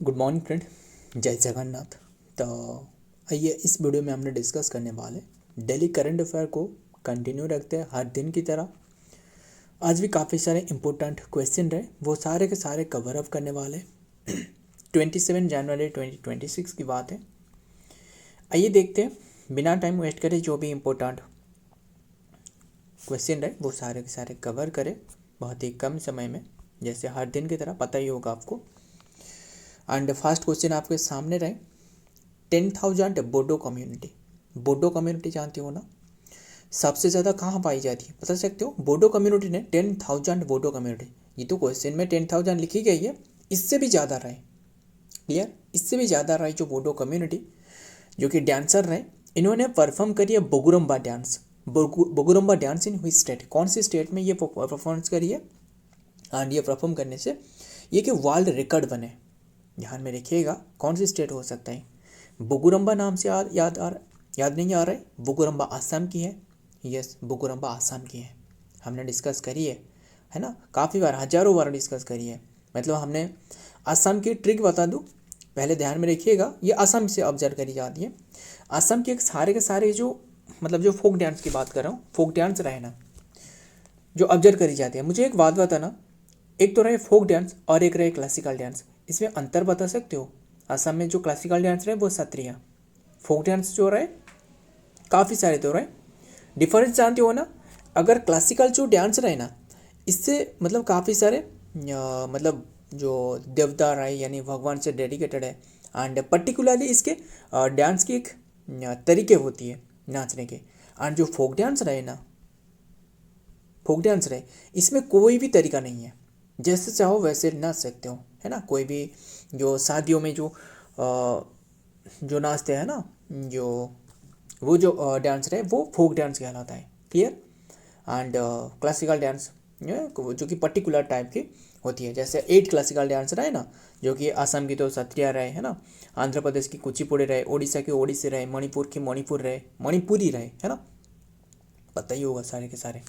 Good morning friend, जय जगन्नाथ। तो आइए इस वीडियो में हमने डिस्कस करने वाले डेली करंट अफेयर को कंटिन्यू रखते हैं हर दिन की तरह। आज भी काफ़ी सारे इंपॉर्टेंट क्वेश्चन रहे, वो सारे के सारे कवर अप करने वाले 27 जनवरी 2026 की बात है। आइए देखते हैं, बिना टाइम वेस्ट करे जो भी इम्पोर्टेंट क्वेश्चन रहे वो सारे के सारे कवर करें बहुत ही कम समय में, जैसे हर दिन की तरह पता ही होगा आपको। एंड फर्स्ट क्वेश्चन आपके सामने रहे, 10,000 बोडो कम्युनिटी। बोडो कम्युनिटी जानते हो ना, सबसे ज़्यादा कहाँ पाई जाती है बता सकते हो? बोडो कम्युनिटी ने 10,000 बोडो कम्युनिटी, ये तो क्वेश्चन में 10,000 लिखी गई है, इससे भी ज़्यादा रहे। क्लियर, इससे भी ज़्यादा रहे जो बोडो कम्युनिटी, जो कि डांसर रहे, इन्होंने परफॉर्म करी है बोगुरम्बा डांस। बोगुरम्बा डांस इन हुई स्टेट, कौन सी स्टेट में ये परफॉर्मेंस करी है? एंड ये परफॉर्म करने से ये कि वर्ल्ड रिकॉर्ड बने। ध्यान में रखिएगा कौन सी स्टेट हो सकता है। बोगुरम्बा नाम से याद नहीं आ रहा है। बोगुरम्बा आसाम की है। यस, बोगुरम्बा आसाम की है। हमने डिस्कस करी है ना, काफ़ी बार, हजारों बार डिस्कस करी है। मतलब हमने आसाम की ट्रिक बता दूँ, पहले ध्यान में रखिएगा, ये आसाम से ऑब्जर्व करी जाती है। आसाम के सारे के सारे जो मतलब जो फोक डांस की बात कर रहा हूँ, फोक डांस रहे ना जो ऑब्जर्व करी जाती है। मुझे एक बात बताना, एक तो रहे फोक डांस और एक रहे क्लासिकल डांस, इसमें अंतर बता सकते हो? असम में जो क्लासिकल डांस रहे वो सत्रिया, फोक डांस जो रहे काफ़ी सारे तो रहे। डिफरेंस जानते हो ना? अगर क्लासिकल जो डांस रहे ना, इससे मतलब काफ़ी सारे मतलब जो देवता रहे यानी भगवान से डेडिकेटेड है। एंड पर्टिकुलरली इसके डांस की एक तरीके होती है नाचने के। एंड जो फोक डांस रहे ना, फोक डांस रहे, इसमें कोई भी तरीका नहीं है, जैसे चाहो वैसे नाच सकते हो, है ना। कोई भी जो शादियों में जो नाचते हैं ना, जो वो जो डांस रहे वो फोक डांस कहलाता है। क्लियर। एंड क्लासिकल डांस जो कि पर्टिकुलर टाइप की होती है, जैसे 8 क्लासिकल डांस रहे ना, जो कि असम की तो सत्रिया रहे, है ना, आंध्र प्रदेश की कुचिपुड़ी रहे, उड़ीसा की ओडिसी रहे, मणिपुर की मणिपुर रहे, मणिपुरी रहे, है ना, पता ही होगा सारे के सारे।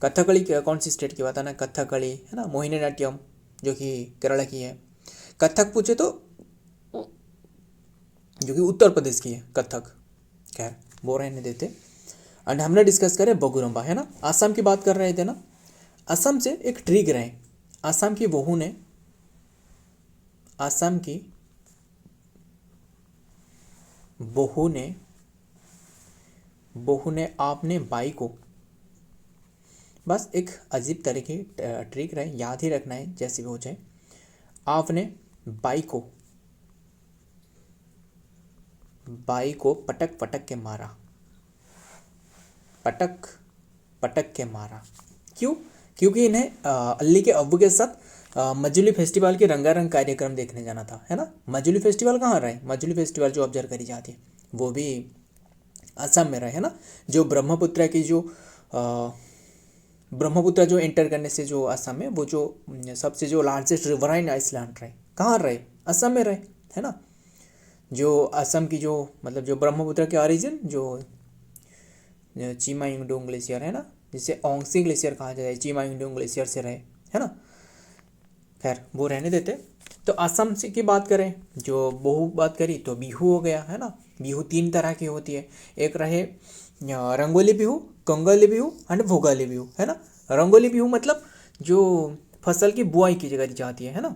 कथकली कौन सी स्टेट की बताना? कथकली, है ना, मोहिनी नाट्यम जो कि केरला की है। कथक पूछे तो जो कि उत्तर प्रदेश की है कथक। खैर वो रहने देते। एंड हमने डिस्कस करे बगुरम्बा, है ना, आसाम की बात कर रहे थे ना। असम से एक ट्रिक रहे, आसाम की बहू ने, आसाम की बहू ने आपने बाई को, बस एक अजीब तरह की ट्रिक रहे, याद ही रखना है जैसे भी हो जाए। आपने बाई को पटक पटक के मारा, पटक पटक के मारा। क्यों? क्योंकि इन्हें अल्ली के अब्बू के साथ मजुली फेस्टिवल के रंगारंग कार्यक्रम देखने जाना था, है ना। मजुली फेस्टिवल कहाँ रहे? मजुली फेस्टिवल जो ऑब्जर्व करी जाती है वो भी असम में रहे, है ना। जो ब्रह्मपुत्र की जो ब्रह्मपुत्र जो एंटर करने से जो असम में वो जो सबसे जो लार्जेस्ट रिवराइन आइसलैंड रहे, कहाँ रहे? असम में रहे, है ना। जो असम की जो मतलब जो ब्रह्मपुत्र के ऑरिजिन जो चीमाइंगडोंग ग्लेशियर है ना, जिसे ओंगसी ग्लेशियर कहा जाता है, चीमाइंगडोंग ग्लेशियर से रहे, है ना। खैर वो रहने देते। तो असम से की बात करें, जो बहु बात करी तो बिहू हो गया, है ना। बिहू 3 तरह की होती है, एक रहे रंगोली बिहू, कंगोली बिहू एंड भोगाली बिहू, है ना। रंगोली बिहू मतलब जो फसल की बुआई की करी जाती है ना,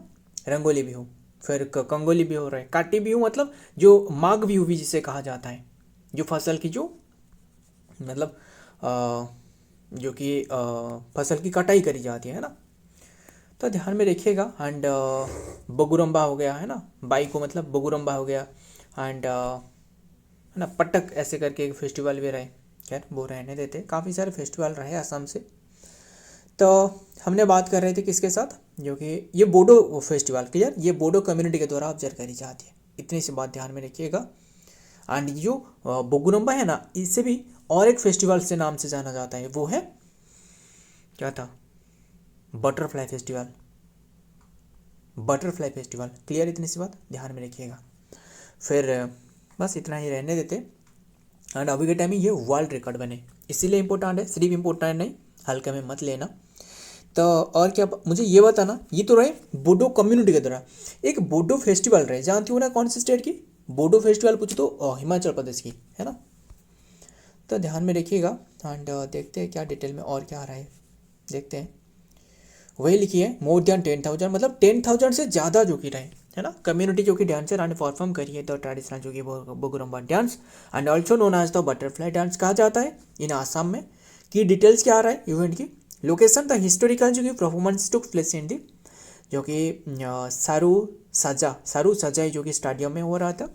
रंगोली बिहू। फिर कंगोली बिहू रहे, काटी बिहू मतलब जो माघ बिहू भी जिसे कहा जाता है, जो फसल की जो मतलब जो कि फसल की कटाई करी जाती है ना। तो ध्यान में रखिएगा। एंड बगुरम्बा हो गया, है ना, बाई को मतलब बगुरम्बा हो गया। एंड है ना, पटक ऐसे करके एक फेस्टिवल भी रहे। खैर वो रहने देते, काफ़ी सारे फेस्टिवल रहे असम से। तो हमने बात कर रहे थे किसके साथ, जो कि ये बोडो फेस्टिवल, क्लियर, ये बोडो कम्युनिटी के द्वारा ऑब्जर्व करी जाती है। इतनी सी बात ध्यान में रखिएगा। एंड जो बोगुरम्बा है ना, इससे भी और एक फेस्टिवल से नाम से जाना जाता है, वो है क्या था? Butterfly festival, butterfly festival. Clear, इतनी सी बात ध्यान में रखिएगा। फिर बस इतना ही रहने देते। एंड अभी के टाइम में ये वर्ल्ड रिकॉर्ड बने, इसीलिए इंपॉर्टेंट है, सिर्फ इंपॉर्टेंट नहीं, हल्के में मत लेना। तो और क्या मुझे ये बताना, ये तो रहे बोडो कम्युनिटी के द्वारा एक बोडो फेस्टिवल रहे, जानती हो ना कौन सी स्टेट की बोडो फेस्टिवल पूछो तो हिमाचल प्रदेश की, है ना। तो ध्यान में रखिएगा एंड देखते हैं क्या डिटेल में और क्या आ रहा है, देखते हैं। वही लिखी है मोर देन 10,000, मतलब 10,000 से ज़्यादा जो कि रहे, है ना, कम्युनिटी जो कि डांसर एंड परफॉर्म करिए द ट्रेडिशनल जो कि Bagurumba dance and also known as the butterfly dance कहा जाता है इन आसाम में। की डिटेल्स क्या आ रहा है इवेंट की, लोकेशन द हिस्टोरिकल जो कि परफॉर्मेंस टुक प्लेस इन दी जो कि सारू सजाई जो कि स्टेडियम में हो रहा था।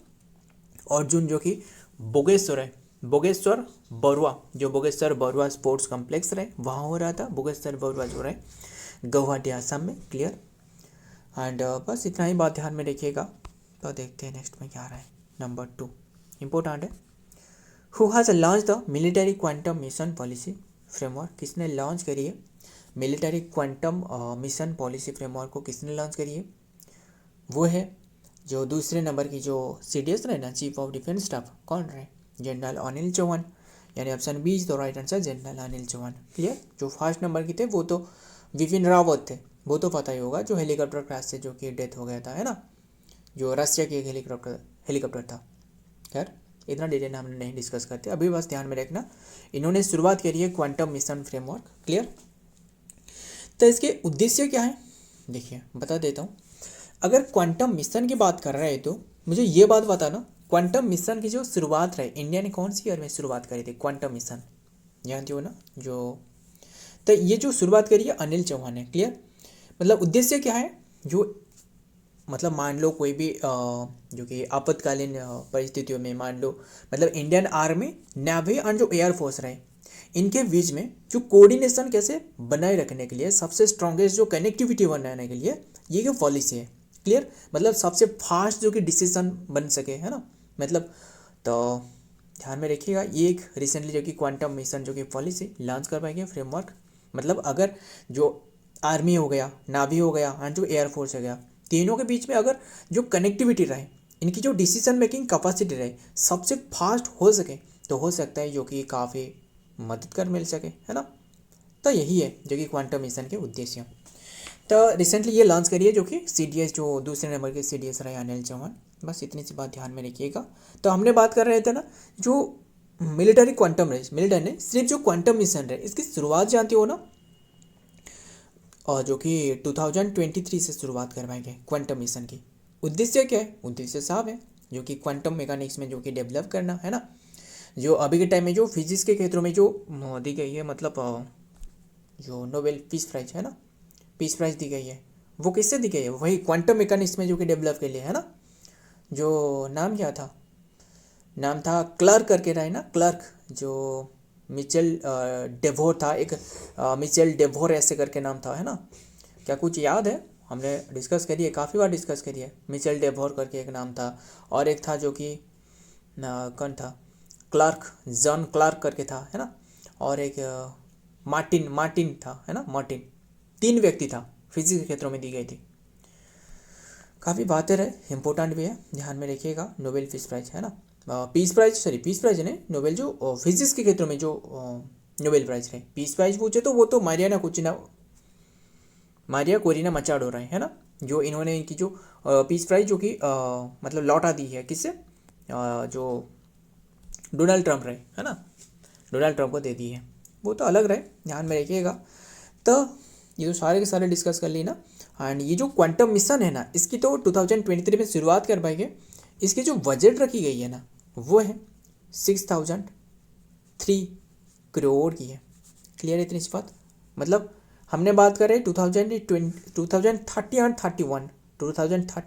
अर्जुन जो कि बोगेश्वर है, बोगेश्वर बरुआ जो बोगेश्वर बरुआ स्पोर्ट्स कॉम्प्लेक्स रहे वहाँ हो रहा था, बोगेश्वर बरुआ जो रहे गुवाहाटी आसाम में, क्लियर। एंड बस इतना ही बात ध्यान में रखिएगा। तो देखते हैं नेक्स्ट में क्या आ रहा है। नंबर 2 इम्पोर्टेंट है, who has launch the military quantum mission policy framework, किसने लॉन्च करी है military quantum mission policy framework को किसने लॉन्च करी है, वो है जो दूसरे नंबर की जो CDS रहे ना, चीफ ऑफ डिफेंस स्टाफ, कौन रहे, जनरल अनिल चौहान, यानी option B is the right answer general Anil Chauhan, clear. जो फर्स्ट नंबर की थे वो तो विपिन रावत थे, वो तो पता ही होगा, जो हेलीकॉप्टर क्रैश से जो कि डेथ हो गया था, है ना, जो रशिया की एक हेलीकॉप्टर था। खैर इतना डिटेल हमने नहीं डिस्कस करते अभी, बस ध्यान में रखना इन्होंने शुरुआत करी है क्वांटम मिशन फ्रेमवर्क, क्लियर। तो इसके उद्देश्य क्या है देखिए बता देता हूँ। अगर क्वांटम मिशन की बात कर रहे हैं तो मुझे ये बात बताना, क्वांटम मिशन की जो शुरुआत रही इंडिया ने कौन सी ईयर में शुरुआत करी थी क्वांटम मिशन, जानते हो ना जो, तो ये जो शुरुआत करी है अनिल चौहान ने, क्लियर। मतलब उद्देश्य क्या है, जो मतलब मान लो कोई भी जो कि आपातकालीन परिस्थितियों में मान लो, मतलब इंडियन आर्मी नेवी एंड जो एयरफोर्स रहे इनके बीच में जो कोऑर्डिनेशन कैसे बनाए रखने के लिए, सबसे स्ट्रॉन्गेस्ट जो कनेक्टिविटी बनाने के लिए ये जो पॉलिसी है, क्लियर। मतलब सबसे फास्ट जो कि डिसीजन बन सके, है ना, मतलब तो ध्यान में रखिएगा। ये एक रिसेंटली जो कि क्वांटम मिशन जो कि पॉलिसी लॉन्च कर पाएंगे फ्रेमवर्क, मतलब अगर जो आर्मी हो गया, नावी हो गया एंड जो एयरफोर्स हो गया, तीनों के बीच में अगर जो कनेक्टिविटी रहे, इनकी जो डिसीजन मेकिंग कैपेसिटी रहे सबसे फास्ट हो सके, तो हो सकता है जो कि काफ़ी मदद कर मिल सके, है ना। तो यही है जो कि क्वांटम मिशन के उद्देश्य। तो रिसेंटली ये लॉन्च करी है जो कि CDS जो दूसरे नंबर के CDS रहे अनिल चौहान, बस इतनी सी बात ध्यान में रखिएगा। तो हमने बात कर रहे थे ना जो मिलिट्री क्वांटम रेस, मिलिट्री ने सिर्फ जो क्वांटम मिशन है इसकी शुरुआत जानते हो ना, और जो कि 2023 से शुरुआत करवाएंगे क्वांटम मिशन की। उद्देश्य क्या है, उद्देश्य साफ है, जो कि क्वांटम मैकेनिक्स में जो कि डेवलप करना, है ना। जो अभी के टाइम में जो फिजिक्स के क्षेत्रों में जो दी गई है, मतलब जो नोबेल पीस प्राइज है ना, पीस प्राइज दी गई है, वो किससे दी गई है, वही क्वांटम मैकेनिक्स में जो कि डेवलप के लिए, है ना। जो नाम क्या था, नाम था क्लार्क करके रहा है ना, क्लार्क, जो मिचेल डेवोर था एक, मिचेल डेवोर ऐसे करके नाम था, है ना। क्या कुछ याद है, हमने डिस्कस करी है, काफ़ी बार डिस्कस करी है, मिचेल डेवोर करके एक नाम था, और एक था जो कि कौन था, क्लार्क, जॉन क्लार्क करके था, है ना, और एक मार्टिन था, है ना, मार्टिन, 3 व्यक्ति था, फिजिक्स के क्षेत्रों में दी गई थी। काफ़ी बातें रहे, इंपॉर्टेंट भी है, ध्यान में रखिएगा। नोबेल पीस प्राइज, है ना, पीस प्राइज नहीं, नोबेल जो फिजिक्स के क्षेत्रों में जो नोबेल प्राइज रहे, पीस प्राइज पूछे तो वो तो मारिया कोरिना मचाडो रहे, है ना, जो इन्होंने इनकी जो पीस प्राइज जो कि मतलब लौटा दी है किससे, जो डोनाल्ड ट्रंप रहे, है ना, डोनाल्ड ट्रंप को दे दी है, वो तो अलग रहे, ध्यान में रखिएगा। तो ये तो सारे के सारे डिस्कस कर ली ना। एंड ये जो क्वांटम मिशन है ना, इसकी तो 2023 में शुरुआत कर पाएंगे। इसकी जो बजट रखी गई है ना, वो है 6003 करोड़ की है, क्लियर है इतनी सी बात। मतलब हमने बात करें 2030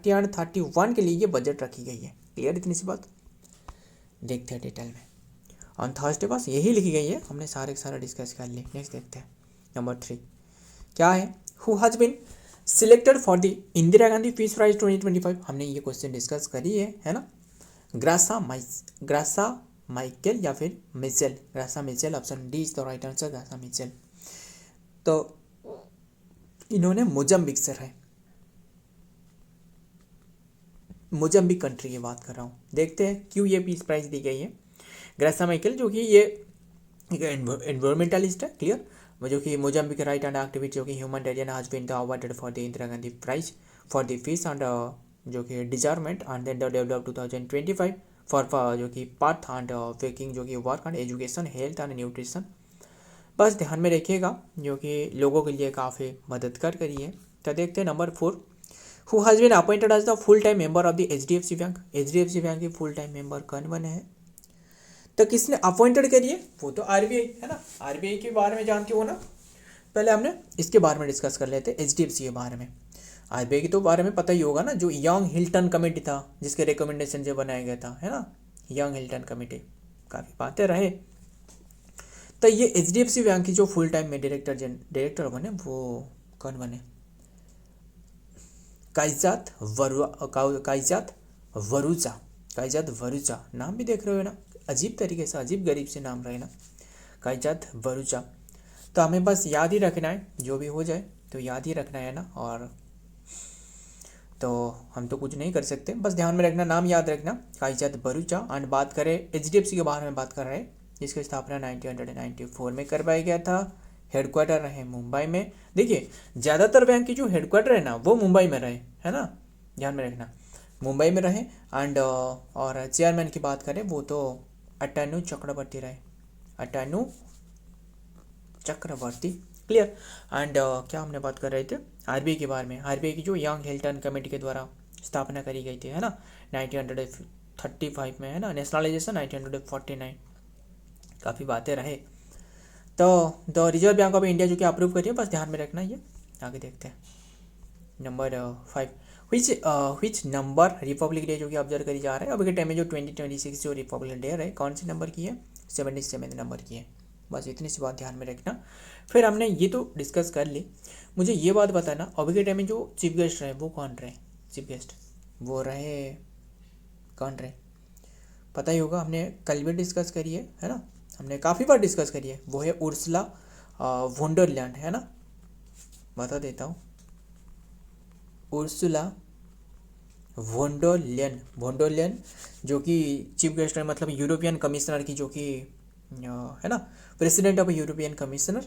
एंड 31 के लिए ये बजट रखी गई है, क्लियर इतनी सी बात। देखते हैं डिटेल में, ऑन थर्सडे बस यही लिखी गई है, हमने सारे के सारे डिस्कस कर लिए। नेक्स्ट देखते हैं नंबर 3 क्या है, who has been selected for the Indira Gandhi peace prize 2025, हमने ये क्वेश्चन डिस्कस करी है ना। ग्रासा माइकेल या फिर Michel, Graça Michel, option D is the right answer, Graça Michel. तो इन्होंने मोजाम्बिक से रहे, मोजाम्बिक कंट्री की बात कर रहा हूँ। देखते हैं क्यों ये पीस प्राइज दी गई है। ग्रासा माइकेल जो कि ये एक एनवायरमेंटलिस्ट है, क्लियर, जो कि मोजाम्बिक राइट एंड एक्टिविटी जो कि humanitarian has been awarded for the Indira Gandhi prize for the peace and जो कि disarmament and then the develop 2025 for जो कि पाथ एंड वेकिंग जो कि work and education health and nutrition. बस ध्यान में रखिएगा जो कि लोगों के लिए काफ़ी मददगार करी है। तो देखते हैं number 4, who has been appointed as the full time member of the HDFC bank. HDFC bank की फुल टाइम मेंबर कौन बने हैं? तो किसने अपॉइंटेड करी है? वो तो RBI है ना। RBI के बारे में जानते हो ना, पहले हमने इसके बारे में डिस्कस कर लेते हैं HDFC के बारे में। RBI के तो बारे में पता ही होगा ना, जो यंग हिल्टन कमेटी था जिसके रिकमेंडेशन से बनाया गया था, है ना, यंग हिल्टन कमेटी, काफ़ी बातें रहे। तो ये HDFC बैंक की जो फुल टाइम में डायरेक्टर बने वो कौन बने? काइजात वरूचा। नाम भी देख रहे हो ना, अजीब तरीके से, अजीब गरीब से नाम रहे ना, काइजात वरूचा। तो हमें बस याद ही रखना है, जो भी हो जाए तो याद ही रखना है ना, और तो हम तो कुछ नहीं कर सकते, बस ध्यान में रखना, नाम याद रखना, काइजात वरूचा। एंड बात करें HDFC के बारे में बात कर रहे हैं, जिसकी स्थापना 1994 में करवाया गया था। हेडक्वार्टर रहे मुंबई में। देखिए ज़्यादातर बैंक की जो हेडक्वार्टर है ना वो मुंबई में रहे, है ना, ध्यान में रखना, मुंबई में रहे। एंड और चेयरमैन की बात करें वो तो अट्टानू चक्रवर्ती रहे, अट्टानू चक्रवर्ती, क्लियर। एंड क्या हमने बात कर रहे थे? RBI के बारे में। RBI की जो यंग हिल्टन कमेटी के द्वारा स्थापना करी गई थी, है ना, 1935 में, है ना, नेशनलाइजेशन 1949, काफ़ी बातें रहे। तो the reserve bank of India जो कि अप्रूव करिए, बस ध्यान में रखना ये। आगे देखते हैं number 5, which number Republic day जो कि ऑब्जर्व करी जा रहा है अभी के टाइम में, जो 2026 जो रिपब्लिक डे है, कौन से नंबर की है? 77 नंबर की है। बस इतनी सी बात ध्यान में रखना। फिर हमने ये तो डिस्कस कर ली, मुझे ये बात बताना अभी के टाइम में जो चीफ गेस्ट रहे वो कौन रहे? चीफ गेस्ट वो रहे, कौन रहे? पता ही होगा, हमने कल भी डिस्कस करी है ना, हमने काफ़ी बार डिस्कस करी है। वो है उर्सुला वॉन डर लेयन, है ना, बता देता हूँ, उर्सुला वॉन डर लेयन जो कि चीफ गेस्ट है, मतलब यूरोपियन कमिश्नर की, जो कि है ना, president of European commissioner.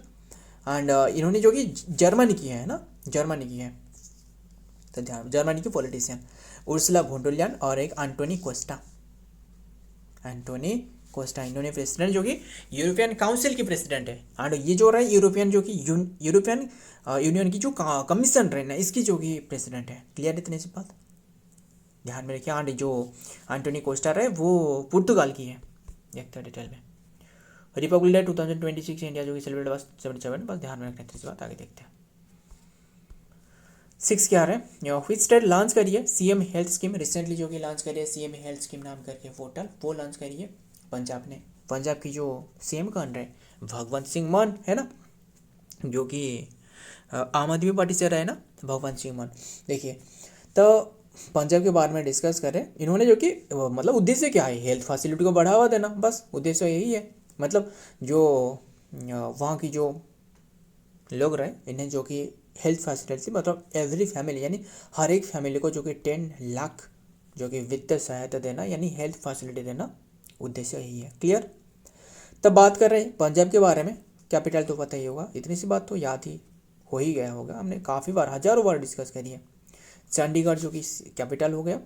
And इन्होंने जो कि जर्मनी की है ना, जर्मनी की है, तो ध्यान, जर्मनी की politician Ursula von der Leyen और एक एंटोनी कोस्टा, इन्होंने प्रेसिडेंट जो कि यूरोपियन काउंसिल की प्रेसिडेंट है। एंड ये जो रहा है यूरोपियन जो कि यूरोपियन यूनियन की जो कमीशन रहे ना, इसकी जो कि प्रेसिडेंट है। क्लियर इतनी सी बात ध्यान में रखिए। एंड जो एंटोनी कोस्टा रहे वो पुर्तगाल की है। देखते हैं डिटेल में। रिपब्लिक डे 2026 इंडिया जो कि सेलिब्रेट बस 77, बस ध्यान में रखना इतनी सी बात। आगे देखते हैं 6 क्या रहा है? व्हिच स्टेट लॉन्च करिए CM हेल्थ स्कीम, रिसेंटली जो कि लॉन्च करिए CM हेल्थ स्कीम नाम करके पोर्टल, वो लॉन्च करिए पंजाब ने। पंजाब की जो CM कौन रहे? भगवंत सिंह मान, है ना, जो कि आम आदमी पार्टी से रहे ना, भगवंत सिंह मान। देखिए तो पंजाब के बारे में डिस्कस करें, इन्होंने जो कि मतलब उद्देश्य क्या है? हेल्थ फैसिलिटी को बढ़ावा देना, बस उद्देश्य यही है। मतलब जो वहाँ की जो लोग रहे, इन्हें जो कि हेल्थ फैसिलिटी, मतलब एवरी फैमिली, यानी हर एक फैमिली को जो कि 10 लाख जो कि वित्तीय सहायता देना, यानी हेल्थ फैसिलिटी देना, उद्देश्य यही है। क्लियर। तब बात कर रहे हैं पंजाब के बारे में, कैपिटल तो पता ही होगा, इतनी सी बात तो याद ही हो ही गया होगा, हमने काफ़ी बार, हजारों बार डिस्कस करी है। चंडीगढ़ जो कि कैपिटल हो गया।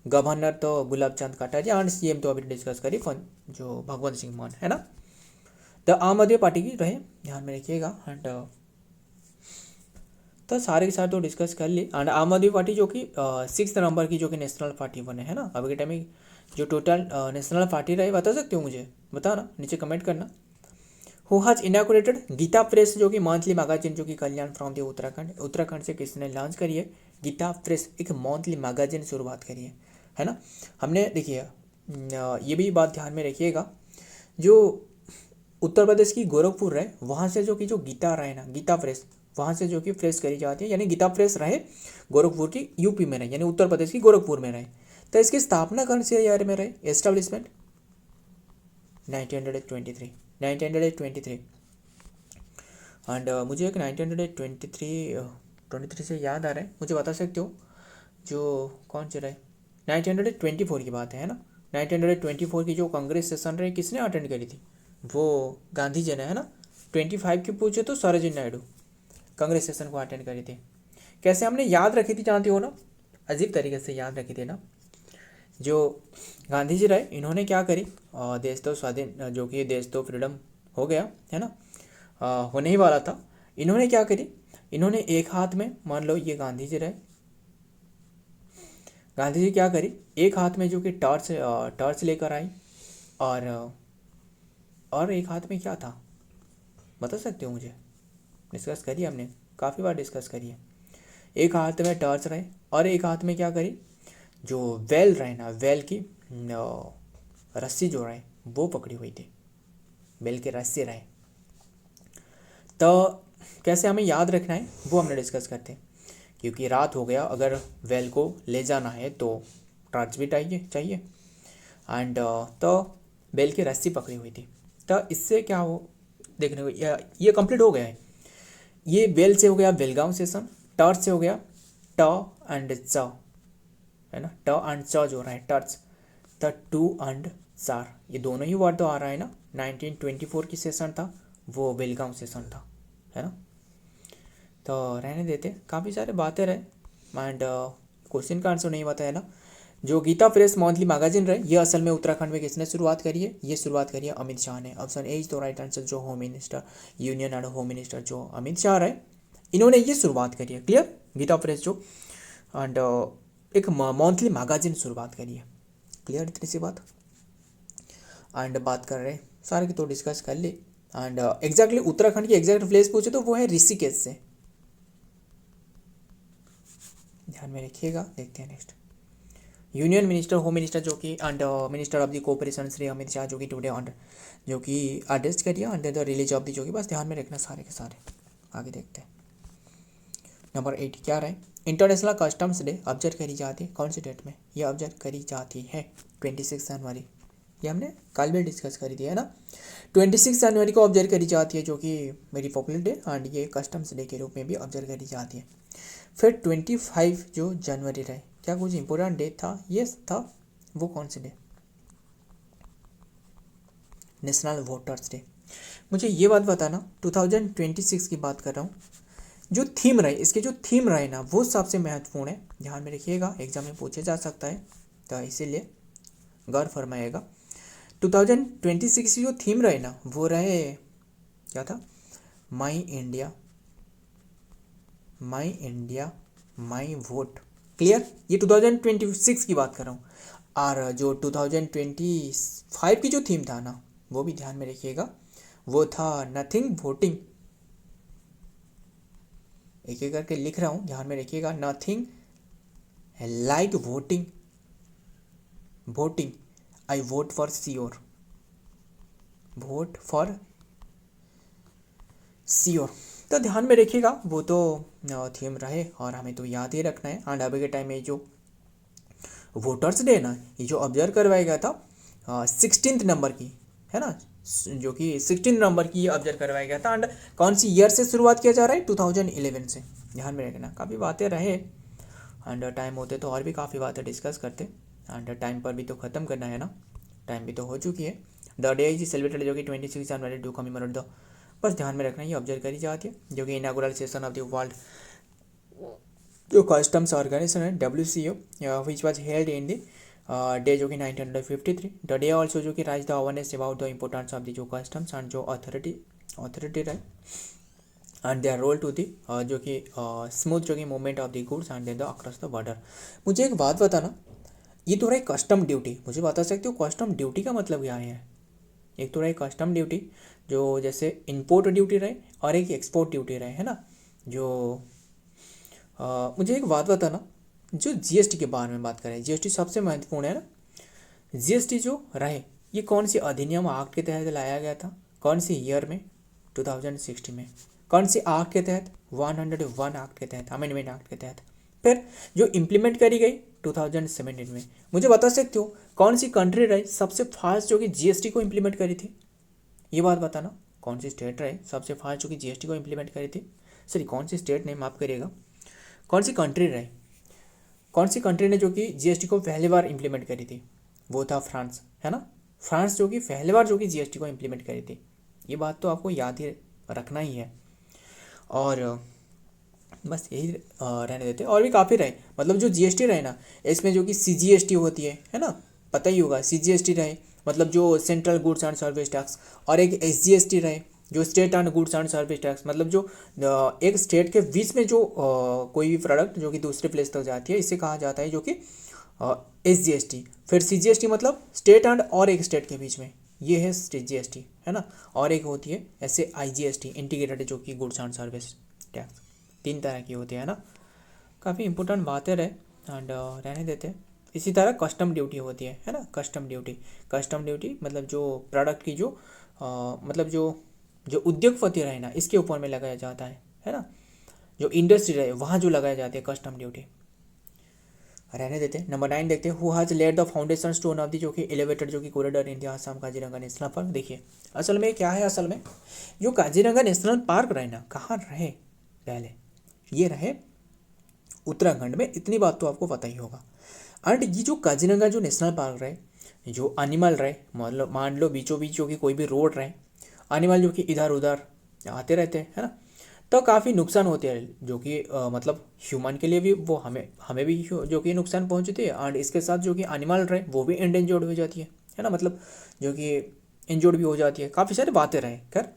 गवर्नर तो गुलाब चंद कटारिया, एंड CM तो अभी डिस्कस करी जो भगवंत सिंह मान, है ना। द आम आदमी पार्टी की रहे, ध्यान में रखिएगा। एंड तो सारे के साथ तो डिस्कस कर ली। एंड आम आदमी पार्टी जो कि 6 नंबर की जो कि नेशनल पार्टी बने, है ना, अभी के टाइम में जो टोटल नेशनल पार्टी रहे, बता सकते हो मुझे? बताना, नीचे कमेंट करना। Who has inaugurated Gita press जो कि मंथली मैगजीन, जो कि कल्याण फ्रॉम द उत्तराखंड से किसने लॉन्च करी है? गीता प्रेस एक मंथली मैगजीन शुरुआत करी है ना। हमने देखिए ये भी बात ध्यान में रखिएगा, जो उत्तर प्रदेश की गोरखपुर रहे, वहाँ से जो कि जो गीता रहे ना, गीता प्रेस वहाँ से जो कि प्रेस करी जाती है, यानी गीता प्रेस रहे गोरखपुर की UP में रहे, यानी उत्तर प्रदेश की गोरखपुर में रहे। तो इसकी स्थापना कौन से ईयर में रहे? एस्टेब्लिशमेंट 1923। एंड मुझे एक 1923 से याद आ रहा है, मुझे बता सकते हो जो कौन से रहे? 1924 की बात है ना। 1924 की जो कांग्रेस सेशन रहे, किसने अटेंड करी थी? वो गांधी जी ने, है ना, 25 की पूछे तो सरोजिनी नायडू कांग्रेस सेशन को अटेंड करी थी। कैसे हमने याद रखी थी जानती हो ना, अजीब तरीके से याद रखी थी ना। जो गांधी जी रहे इन्होंने क्या करी, देश तो स्वाधीन, जो कि देश तो फ्रीडम हो गया है ना, होने ही वाला था। इन्होंने क्या करी, इन्होंने एक हाथ में, मान लो ये गांधी जी रहे, गांधी जी क्या करी, एक हाथ में जो कि टॉर्च लेकर आई, और एक हाथ में क्या था बता सकते हो मुझे? डिस्कस करिए हमने, काफ़ी बार डिस्कस करिए। एक हाथ में टॉर्च रहे और एक हाथ में क्या करी, जो वेल रहे ना, वेल की रस्सी जो रहे वो पकड़ी हुई थी, बेल के रस्सी रहे। तो कैसे हमें याद रखना है वो हमने डिस्कस करते हैं, क्योंकि रात हो गया, अगर वेल को ले जाना है तो टॉर्च भी चाहिए एंड तो बेल की रस्सी पकड़ी हुई थी। तो इससे क्या हो देखने को, ये कंप्लीट हो गया है। ये बेल से हो गया बेलगांव सेशन, टॉर्च से हो गया ट एंड च, है ना, ट एंड च जो रहा है टॉर्च, द टू एंड चार, ये दोनों ही वर्ड तो आ रहा है ना। 1924 की सेशन था वो बेलगांव सेशन था, है ना। तो रहने देते, काफ़ी सारे बातें रहे एंड क्वेश्चन का आंसर नहीं बताया ना। जो गीता प्रेस मंथली मैगजीन रहे, ये असल में उत्तराखंड में किसने शुरुआत करी है? ये शुरुआत करी है अमित शाह ने। Option A is the right answer, जो home minister, union and home minister जो अमित शाह रहे, इन्होंने ये शुरुआत करी है। क्लियर, गीता प्रेस जो एंड एक मंथली मैगजीन शुरुआत करी है। क्लियर इतनी सी बात। एंड बात कर रहे सारे की तो डिस्कस कर ली एंड एग्जैक्टली उत्तराखंड की एग्जैक्ट प्लेस पूछे तो वो है ऋषिकेश से, ध्यान में रखिएगा। देखते हैं next, union minister, home minister जो कि and minister of the cooperation Shri Amit Shah जो कि टुडे ऑन जो कि एड्रेस करिए under the release of the, जो कि बस ध्यान में रखना सारे के सारे। आगे देखते हैं नंबर 8 क्या रहे, इंटरनेशनल कस्टम्स डे ऑब्जर्व करी जाती है कौन सी डेट में? ये ऑब्जर्व करी जाती है 26 जनवरी, ये हमने कल भी डिस्कस करी थी, है ना। 26 जनवरी को ऑब्जर्व करी जाती है, जो कि वेरी पॉपुलर डे एंड ये कस्टम्स डे के रूप में भी ऑब्जर्व करी जाती है। फिर 25 जो जनवरी रहे, क्या कुछ इंपॉर्टेंट डे था? यस था, वो कौन से डे? National voters day. मुझे ये बात बताना, 2026 की बात कर रहा हूँ, जो थीम रहे, इसके जो थीम रहे ना वो सबसे महत्वपूर्ण है, ध्यान में रखिएगा, एग्जाम में पूछे जा सकता है, तो इसीलिए गौर फरमाइएगा। 2026 की जो थीम रहे ना वो रहे, क्या था? My India, my India, my vote. Clear, ये 2026 की बात कर रहा हूँ। और जो 2025 की जो थीम था ना वो भी ध्यान में रखिएगा, वो था नथिंग वोटिंग। एक एक करके लिख रहा हूँ, ध्यान में रखिएगा। Nothing like voting, voting I vote for sure, vote for sure. तो ध्यान में रखिएगा, वो तो थीम रहे और हमें तो याद ही रखना है। एंड अभी के टाइम में जो वोटर्स डे ना, ये जो ऑब्जर्व करवाया गया था 16 नंबर की, है ना, जो कि 16 नंबर की ऑब्जर्व करवाया गया था। एंड कौन सी ईयर से शुरुआत किया जा रहा है? 2011 से, ध्यान में रखना। काफ़ी बातें रहे एंड टाइम होते तो और भी काफ़ी बातें डिस्कस करते, एंड टाइम पर भी तो ख़त्म करना है ना, टाइम भी तो हो चुकी है। द डे इज सेलिब्रेटेड, जो कि 26 जनवरी टू कमेमोरेट द, बस ध्यान में रखना, ये ऑब्जर्व करी जाती है, जो कि inaugural session of the world जो कस्टम्स ऑर्गेनाइजेशन है WCO which was held in the day, जो कि 1953। द डे ऑल्सो जो कि raise the awareness about the importance of the जो कस्टम्स एंड जो अथॉरिटी रहे and their role to the, जो कि स्मूथ जो कि movement of the goods and the across the border. मुझे एक बात बताना, ये तो रही कस्टम ड्यूटी, मुझे बता सकते हो कस्टम ड्यूटी का मतलब क्या है? एक तो रही कस्टम ड्यूटी जो जैसे इम्पोर्ट ड्यूटी रहे और एक एक्सपोर्ट ड्यूटी रहे, है ना। जो मुझे एक बात बताना, जो GST के बारे में बात करें, GST सबसे महत्वपूर्ण है ना। GST जो रहे ये कौन सी अधिनियम एक्ट के तहत लाया गया था? कौन सी ईयर में? 2016 में। कौन सी एक्ट के तहत? 101 एक्ट के तहत, अमेंडमेंट एक्ट के तहत। फिर जो इम्प्लीमेंट करी गई 2017 में। मुझे बता सकते हो कौन सी कंट्री रही सबसे फास्ट जो कि GST को इम्प्लीमेंट करी थी? ये बात बताना, कौन सी स्टेट रहे सबसे फास्ट जो कि GST को इम्प्लीमेंट करी थी? सॉरी, कौन सी स्टेट ने, माफ़ करिएगा, कौन सी कंट्री रहे, कौन सी कंट्री ने जो कि GST को पहली बार इम्प्लीमेंट करी थी? वो था फ्रांस, है ना। फ्रांस जो कि पहली बार जो कि GST को इम्प्लीमेंट करी थी। ये बात तो आपको याद ही रखना ही है। और बस यही रहने देते हैं। और भी काफ़ी रहे, मतलब जो जीएसटी रहे ना, इसमें जो कि सीजीएसटी होती है ना, पता ही होगा सीजीएसटी रहे, मतलब जो central goods and service tax, और एक एसजीएसटी रहे जो state and goods and service tax, मतलब जो एक स्टेट के बीच में जो कोई भी प्रोडक्ट जो कि दूसरे प्लेस तक जाती है, इसे कहा जाता है जो कि एसजीएसटी। फिर सीजीएसटी मतलब स्टेट एंड और एक स्टेट के बीच में, ये है जीएसटी, है ना। और एक होती है ऐसे आईजीएसटी, इंटीग्रेटेड जो कि गुड्स एंड सर्विस टैक्स। 3 तरह की होती है ना। काफ़ी इंपॉर्टेंट बातें रहे एंड रहने देते हैं। इसी तरह कस्टम ड्यूटी होती है ना। कस्टम ड्यूटी मतलब जो प्रोडक्ट की जो मतलब जो उद्योगपति रहे ना, इसके ऊपर में लगाया जाता है ना। जो इंडस्ट्री रहे वहाँ जो लगाया जाती है कस्टम ड्यूटी, रहने देते हैं। नंबर 9 देखते हैं, who has laid the foundation stone of the जो कि एलिवेटेड जो कि corridor in Assam Kaziranga national park. देखिए असल में क्या है, असल में जो काजीरंगा नेशनल पार्क रहे ना, कहाँ रहे पहले, ये रहे उत्तराखंड में। इतनी बात तो आपको पता ही होगा। एंड ये जो काजीरंगा जो नेशनल पार्क रहे, जो एनिमल रहे, मतलब मान लो बीचों बीच जो कि कोई भी रोड रहे, एनिमल जो कि इधर उधर आते रहते हैं, है ना, तो काफ़ी नुकसान होते हैं जो कि मतलब ह्यूमन के लिए भी, वो हमें भी जो कि नुकसान पहुंचती है। एंड इसके साथ जो कि एनिमल रहे वो भी एंडेंजर्ड हो जाती है ना, मतलब जो कि इंजर्ड भी हो जाती है। काफ़ी सारी बातें रहे कर,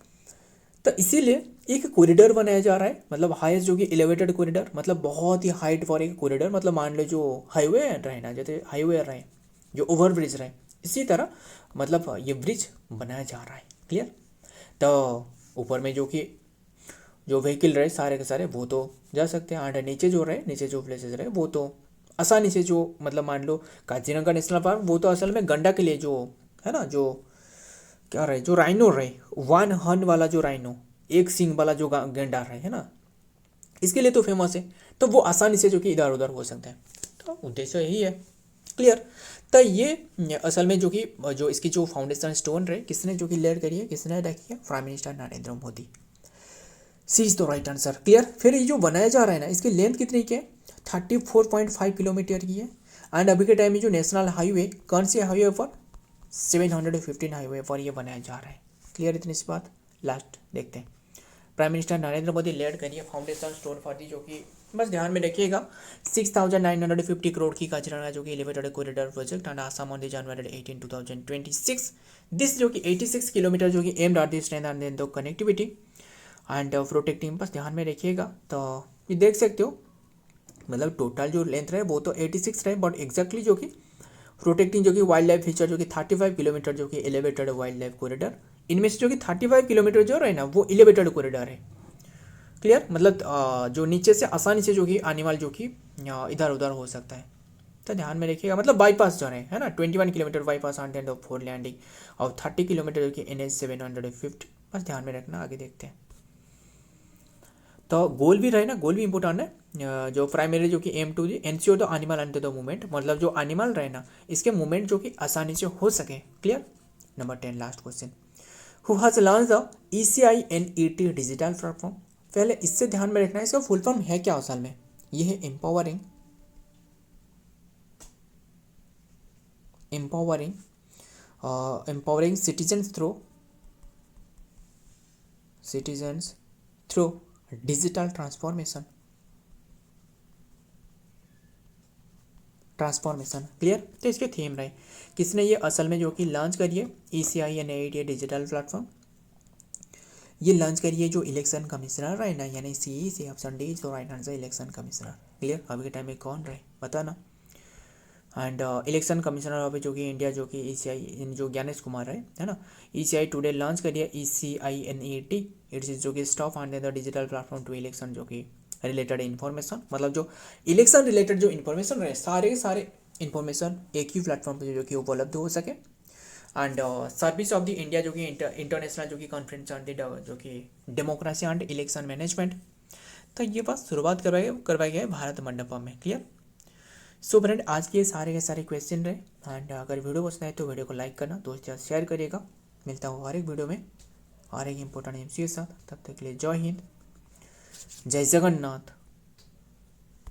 तो इसीलिए एक कॉरिडोर बनाया जा रहा है, मतलब हाईएस्ट जो कि एलिवेटेड कॉरिडोर, मतलब बहुत ही हाइट फॉर एक कॉरिडोर। मतलब मान लो जो हाईवे रहे ना, जैसे हाईवे रहे, जो ओवर ब्रिज रहे, इसी तरह मतलब ये ब्रिज बनाया जा रहा है। क्लियर। तो ऊपर में जो कि जो व्हीकल रहे सारे के सारे वो तो जा सकते हैं, एंड नीचे जो रहे, नीचे जो प्लेसेस रहे वो तो आसानी से, जो मतलब मान लो काजीरंगा नेशनल पार्क, वो तो असल में गंडा के लिए जो है ना, जो क्या रहे, जो राइनो रहे, 1 हर्न वाला जो राइनो, एक सींग वाला जो गेंडा रहे, है ना, इसके लिए तो फेमस है। तो वो आसानी से जो कि इधर उधर हो सकता है, तो उद्देश्य यही है। क्लियर। तो ये असल में जो कि जो इसकी जो फाउंडेशन स्टोन रहे, किसने जो कि लेयर करी है, किसने रखी है, prime minister Narendra Modi. C is the right answer. Clear. फिर ये जो बनाया जा रहा है ना, इसकी लेंथ कितनी की है, 34.5 किलोमीटर की है। एंड अभी के टाइम में जो नेशनल हाईवे, कौन सी हाईवे पर, 715 हाईवे पर ये बनाया जा रहा है। क्लियर इतनी सी बात। लास्ट देखते हैं, prime minister Narendra Modi laid करिए फाउंडेशन स्टोन फॉर दी, जो कि बस ध्यान में रखिएगा, 6,950 करोड़ की काजीरंगा जो कि elevated corridor project and Assam on the January 18 2026। This जो कि 86 किलोमीटर जो कि aimed at the strength and the connectivity and protecting, बस ध्यान में रखिएगा। तो ये देख सकते हो, मतलब टोटल जो लेंथ रहे वो तो 86 रहे, बट एग्जैक्टली जो कि प्रोटेक्टिंग जो कि वाइल्ड लाइफ फीचर जो कि 35 किलोमीटर जो कि एलिवेटेड वाइल्ड लाइफ कॉरिडोर, इनमें से जो कि 35 किलोमीटर जो रहे ना वो एलिवेटेड कॉरिडोर है। क्लियर। मतलब जो नीचे से आसानी से जो कि एनिमल जो कि इधर उधर हो सकता है, तो ध्यान में रखिएगा। मतलब बाईपास जो है ना, 21 kilometre bypass and of 4 laning, और 30 किलोमीटर जो कि NH 750, बस ध्यान में रखना। आगे देखते हैं। तो गोल भी रहे ना, गोल भी इंपॉर्टेंट है। जो प्राइमरी जो कि aim to ensure the animal and the movement, मतलब जो एनिमल रहे ना, इसके मूवमेंट जो कि आसानी से हो सके। Clear. Number 10 last question, who has launch the ECINET digital platform. पहले इससे ध्यान में रखना है, इसका फुल फॉर्म है क्या असल में, ये है empowering citizens through digital transformation. Clear. तो इसके थीम रहे, किसने ये असल में जो कि लॉन्च करिए, ECINET डिजिटल प्लेटफॉर्म ये लॉन्च करिए जो इलेक्शन कमिश्नर रहे ना, यानी CEC, ऑप्शन डी जो right answer election commissioner. Clear. अभी के टाइम में कौन रहे बताना। एंड इलेक्शन कमिश्नर अभी जो कि इंडिया जो कि ECI जो ज्ञानेश कुमार है ना, ECI टुडे लॉन्च करिए ECINET, इट्स जो कि stop and the digital platform to election जो कि रिलेटेड इन्फॉर्मेशन, मतलब जो इलेक्शन रिलेटेड जो इन्फॉर्मेशन रहे, सारे इन्फॉर्मेशन एक ही प्लेटफॉर्म पर जो कि उपलब्ध हो सके। And service of the India जो कि इंटरनेशनल जो कि कॉन्फ्रेंस ऑन द जो कि डेमोक्रेसी एंड इलेक्शन मैनेजमेंट। तो ये बस शुरुआत करवाई गया है भारत मंडपम में। क्लियर। सो फ्रेंड, आज के सारे के सारे क्वेश्चन रहे। एंड अगर वीडियो पसंद आए तो वीडियो को लाइक करना, दोस्त यार शेयर करिएगा। मिलता हूँ हर एक वीडियो में और एक इंपॉर्टेंट MC के साथ। तब तक के लिए जय हिंद, जय जगन्नाथ।